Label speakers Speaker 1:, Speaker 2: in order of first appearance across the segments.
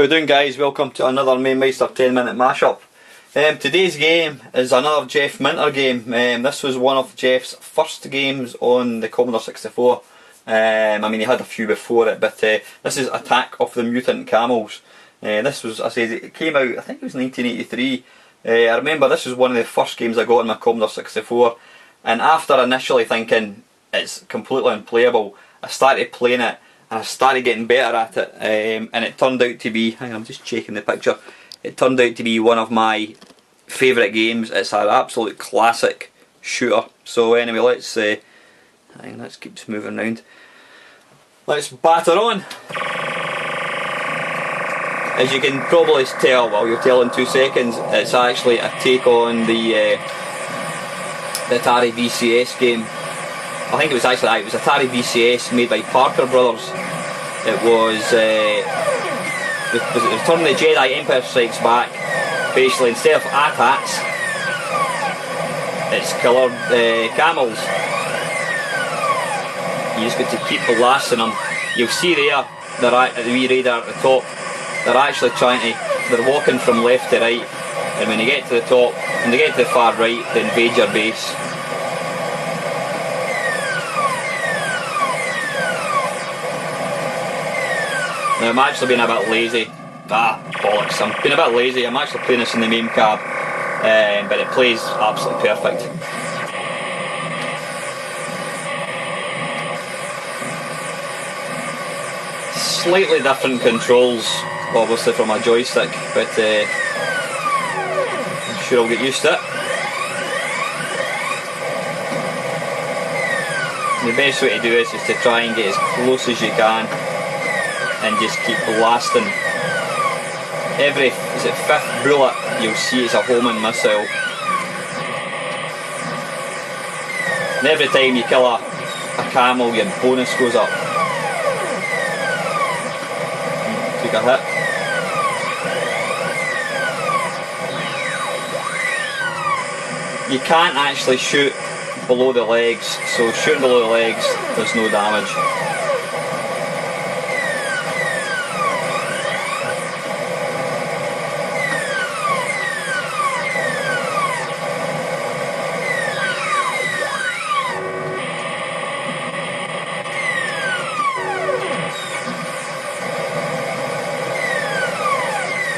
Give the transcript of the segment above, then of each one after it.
Speaker 1: How you doing, guys? Welcome to another Mamemeister 10-minute mashup. Today's game is another Jeff Minter game. This was one of Jeff's first games on the Commodore 64. I mean, he had a few before it, but this is Attack of the Mutant Camels. This was, I said, it came out, I think it was 1983. I remember this was one of the first games I got on my Commodore 64, and after initially thinking it's completely unplayable, I started playing it and I started getting better at it, and it turned out to be, hang on, I'm just checking the picture, it turned out to be one of my favourite games. It's an absolute classic shooter. So anyway, let's keep moving around. Let's batter on. As you can probably tell, well, you'll tell in 2 seconds, it's actually a take on the Atari VCS game. I think it was Atari VCS made by Parker Brothers. It was Return of the Jedi, Empire Strikes Back. Basically, instead of AT-ATs, it's coloured camels. You just got to keep blasting them. You'll see there, the wee radar at the top, they're actually they're walking from left to right, and when they get to the top, when they get to the far right, they invade your base. Now I'm actually being a bit lazy. Bollocks, I'm being a bit lazy. I'm actually playing this in the main cab, but it plays absolutely perfect. Slightly different controls, obviously, from a joystick, but I'm sure I'll get used to it. The best way to do this is to try and get as close as you can and just keep blasting. Every fifth bullet you'll see it's a homing missile. And every time you kill a camel, your bonus goes up. Took a hit. You can't actually shoot below the legs, so shooting below the legs, there's no damage.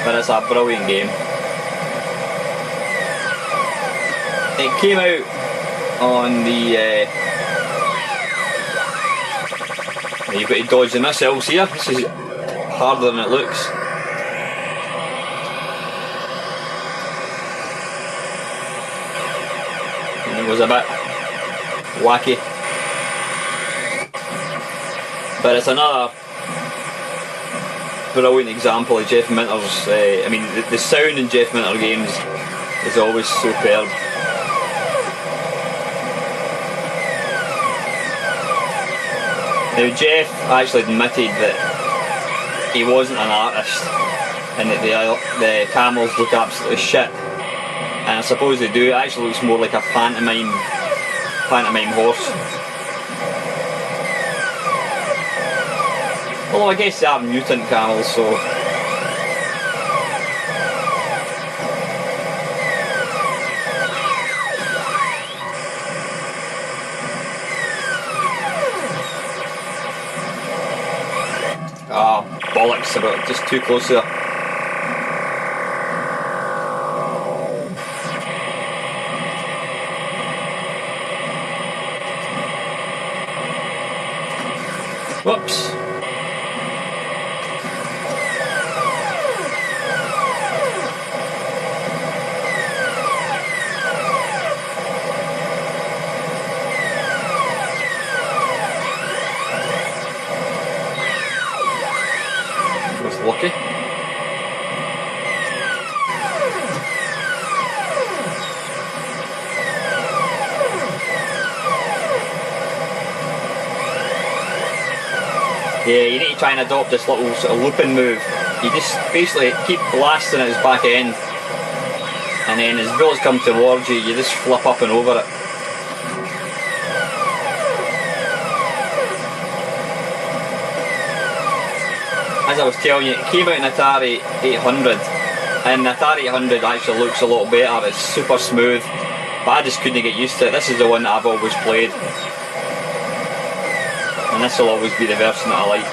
Speaker 1: But it's a brilliant game. It came out on the you've got to dodge the missiles here. This is harder than it looks. And it was a bit wacky, but it's another brilliant example of Jeff Minter's. I mean, the sound in Jeff Minter games is always superb. Now, Jeff actually admitted that he wasn't an artist and that the camels look absolutely shit. And I suppose they do. It actually looks more like a pantomime horse. Although I guess they are mutant camels, so... bollocks, about just too close there. Whoops. Lucky. Yeah, you need to try and adopt this little sort of looping move. You just basically keep blasting at his back end, and then as bullets come towards you, you just flip up and over it. as I was telling you, it came out in Atari 800, and the Atari 800 actually looks a lot better. It's super smooth, but I just couldn't get used to it. This is the one that I've always played, and this will always be the version that I like.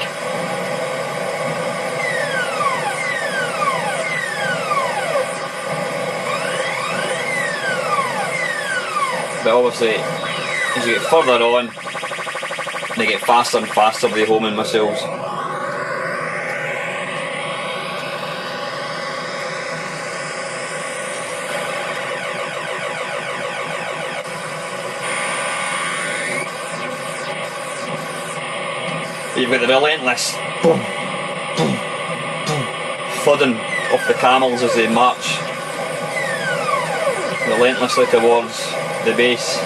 Speaker 1: But obviously, as you get further on, they get faster and faster with the homing missiles. You've got the relentless boom, boom, boom, thudding of the camels as they march relentlessly towards the base.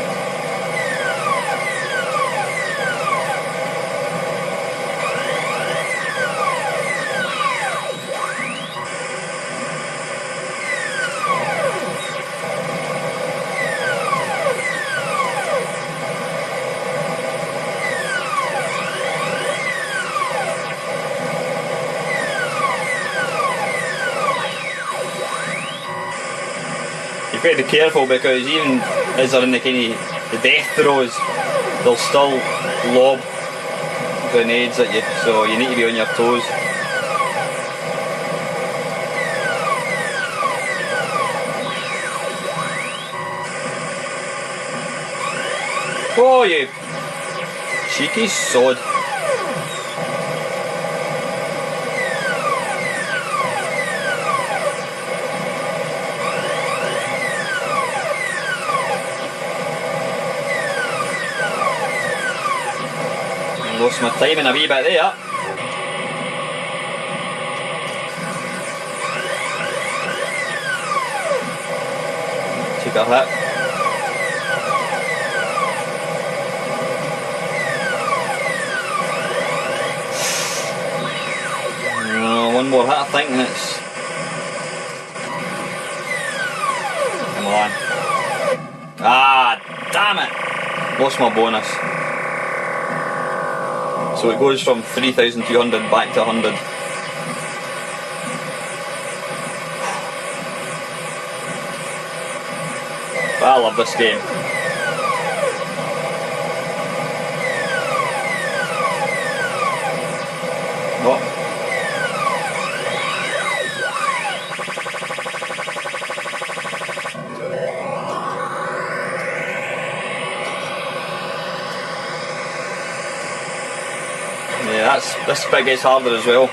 Speaker 1: You've got to be careful because even as they're in the kind of the death throes, they'll still lob grenades at you, so you need to be on your toes. Oh, you cheeky sod. Lost my timing a wee bit there. Took a hit. One more hit I think and it's... Come on. Ah, damn it! Lost my bonus. So it goes from 3,200 back to 100. But I love this game. Oh. Yeah, this bit gets harder as well.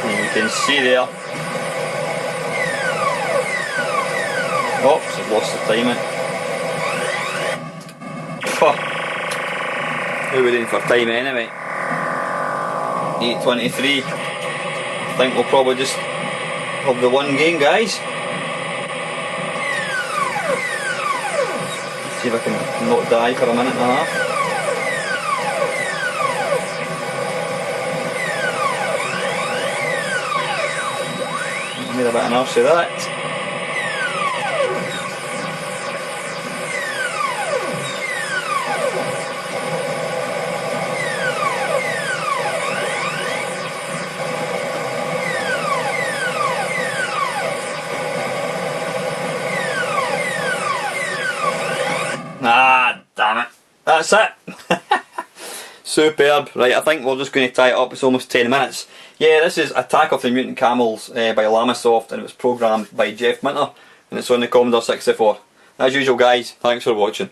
Speaker 1: And you can see there. Oops, I've lost the timing. Who we're in for time anyway? 8:23. I think we'll probably just have the one game, guys. See if I can not die for a minute and a half. Made a bit of arse of that. Ah, damn it. That's it. Superb. Right, I think we're just going to tie it up. It's almost 10 minutes. Yeah, this is Attack of the Mutant Camels by Llamasoft, and it was programmed by Jeff Minter, and it's on the Commodore 64. As usual, guys, thanks for watching.